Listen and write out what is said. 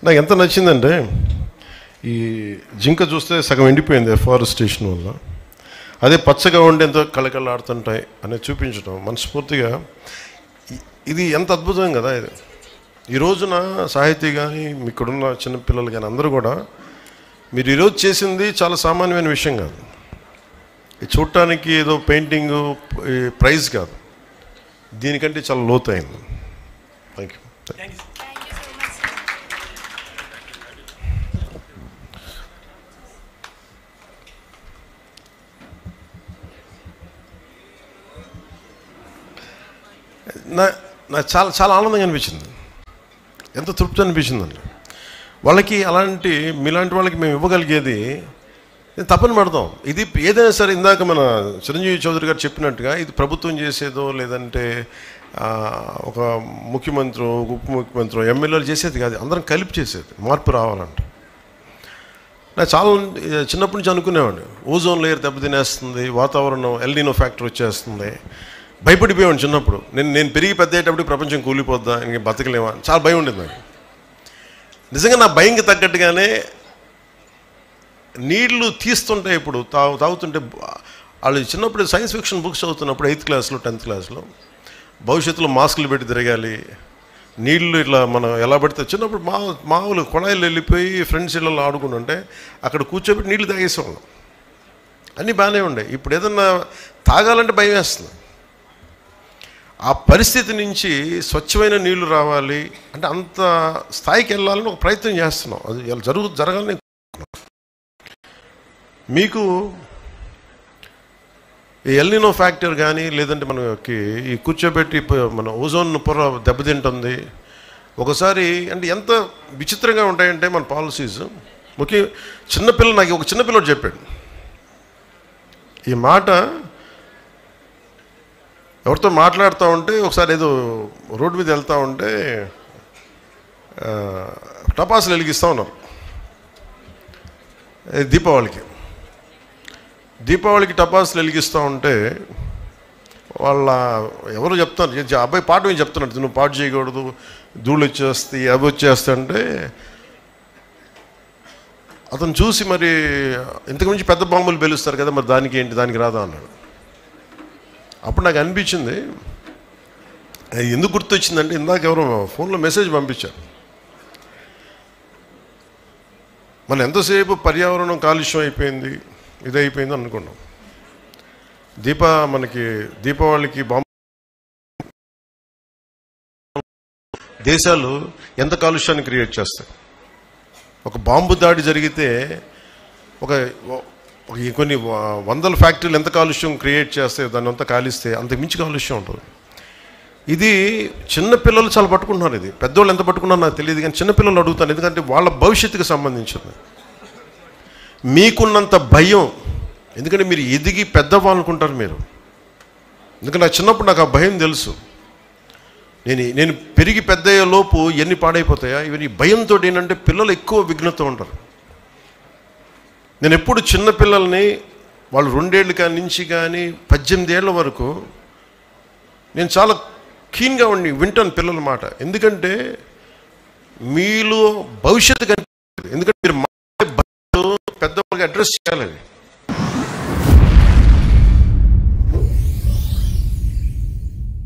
నాకు ఎంత నచ్చిందంటే ఈ జింక చూస్తే సగం ఎండిపోయింది ఫారెస్టేషన్ వల్ల, అదే పచ్చగా ఉండి ఎంతో కళకళలాడుతుంటాయి అనేది చూపించడం మనస్ఫూర్తిగా ఇది ఎంత అద్భుతం కదా. ఇది ఈ రోజున సాహితీ కానీ ఇక్కడున్న చిన్నపిల్లలు కానీ అందరూ కూడా మీరు ఈరోజు చేసింది చాలా సామాన్యమైన విషయం కాదు. ఇది చూడటానికి ఏదో పెయింటింగు ప్రైజ్ కాదు, దీనికంటే చాలా లోతైంది. Thank you. నాకు చాలా చాలా ఆనందంగా అనిపించింది, ఎంత తృప్తి అనిపించిందండి. వాళ్ళకి అలాంటి మీలాంటి వాళ్ళకి మేము ఇవ్వగలిగేది తప్పని పడతాం. ఇది ఏదైనా సరే ఇందాక మన చిరంజీవి చౌదరి గారు చెప్పినట్టుగా ఇది ప్రభుత్వం చేసేదో లేదంటే ఒక ముఖ్యమంత్రి ఉప ముఖ్యమంత్రి ఎమ్మెల్యేలు చేసేది కాదు, అందరం కలిపి చేసేది. మార్పు రావాలంటే నాకు చాలా చిన్నప్పటి నుంచి అనుకునేవాడిని, ఓజోన్ లేయర్ దెబ్బతినేస్తుంది, వాతావరణం ఎల్నినో ఫ్యాక్టర్ వచ్చేస్తుంది, భయపడిపోయాను చిన్నప్పుడు. నేను పెరిగి పెద్దయ్యేటప్పుడు ప్రపంచం కూలిపోద్దా, ఇంక బతకలేమా, చాలా భయం ఉండేది నాకు. నిజంగా నా భయంకి తగ్గట్టుగానే నీళ్లు తీస్తుంటే ఇప్పుడు తాగుతుంటే వాళ్ళు చిన్నప్పుడు సైన్స్ ఫిక్షన్ బుక్స్ చదువుతున్నప్పుడు 8th క్లాస్లో 10th క్లాస్లో భవిష్యత్తులో మాస్కులు పెట్టి తిరగాలి, నీళ్లు ఇట్లా మనం ఎలా పడితే చిన్నప్పుడు మామూలు కొళాయిలు వెళ్ళిపోయి ఫ్రెండ్స్ ఇళ్ళలో ఆడుకుంటుంటే అక్కడ కూర్చోబెట్టి నీళ్లు తాగేసేవాళ్ళం, అన్నీ బాగానే ఉండే. ఇప్పుడు ఏదన్నా తాగాలంటే భయం వేస్తుంది. ఆ పరిస్థితి నుంచి స్వచ్ఛమైన నీళ్లు రావాలి అంటే అంత స్థాయికి వెళ్ళాలని ఒక ప్రయత్నం చేస్తున్నాం. అది జరగాలని మీకు ఈ ఎల్నినో ఫ్యాక్టర్ కానీ లేదంటే మనకి ఈ కూర్చోబెట్టి మన ఓజోన్ పొర దెబ్బతింటుంది ఒకసారి. అంటే ఎంత విచిత్రంగా ఉంటాయంటే మన పాలసీస్. చిన్నపిల్ల నాకు ఒక చిన్నపిల్లడు చెప్పాడు ఈ మాట. ఎవరితో మాట్లాడుతూ ఉంటే ఒకసారి ఏదో రోడ్డు మీద వెళ్తూ ఉంటే టపాసులు వెలిగిస్తూ ఉన్నారు దీపావళికి టపాసులు వెలిగిస్తూ ఉంటే వాళ్ళ ఎవరు చెప్తారు, అబ్బాయి పాట ఏం చెప్తున్నట్టు, నువ్వు పాట చేయకూడదు, ధూళి వచ్చేస్తాయి అవి వచ్చేస్తాయంటే అతను చూసి మరి ఇంతకుమించి పెద్ద బాంబులు పేలుస్తారు కదా, మరి దానికి ఏంటి, దానికి రాదా అన్నాడు. అప్పుడు నాకు అనిపించింది, ఎందుకు గుర్తొచ్చిందంటే ఇందాక ఎవరో ఫోన్లో మెసేజ్ పంపించారు, మనం ఎంతసేపు పర్యావరణం కాలుష్యం అయిపోయింది ఇదైపోయింది అనుకున్నాం. మనకి దీపావళికి బాంబు దేశాలు ఎంత కాలుష్యాన్ని క్రియేట్ చేస్తాయి. ఒక బాంబు దాడి జరిగితే కొన్ని వందల ఫ్యాక్టరీలు ఎంత కాలుష్యం క్రియేట్ చేస్తే దాన్ని అంతా కాలిస్తే అంతకు మించి కాలుష్యం ఉంటుంది. ఇది చిన్నపిల్లలు చాలా పట్టుకుంటున్నారు, ఇది పెద్దవాళ్ళు ఎంత పట్టుకున్నారో నాకు తెలియదు కానీ చిన్నపిల్లలు అడుగుతాను, ఎందుకంటే వాళ్ళ భవిష్యత్తుకు సంబంధించింది. మీకున్నంత భయం, ఎందుకంటే మీరు ఎదిగి పెద్దవాళ్ళు అనుకుంటారు మీరు, ఎందుకంటే నాకు చిన్నప్పుడు నాకు ఆ భయం తెలుసు. నేను పెరిగి పెద్దయ్యే లోపు ఎన్ని పాడైపోతాయా ఇవన్నీ భయంతో. ఏంటంటే పిల్లలు ఎక్కువ విఘ్నత ఉంటారు. నేను ఎప్పుడు చిన్నపిల్లల్ని వాళ్ళు 2 ఏళ్ళ నుంచి కానీ 18 ఏళ్ళ వరకు నేను చాలా కీన్గా వింటాను పిల్లల మాట, ఎందుకంటే మీలో భవిష్యత్తు కనిపిస్తుంది. ఎందుకంటే మీరు పెద్దవాళ్ళకి అడ్రస్ చేయాలి.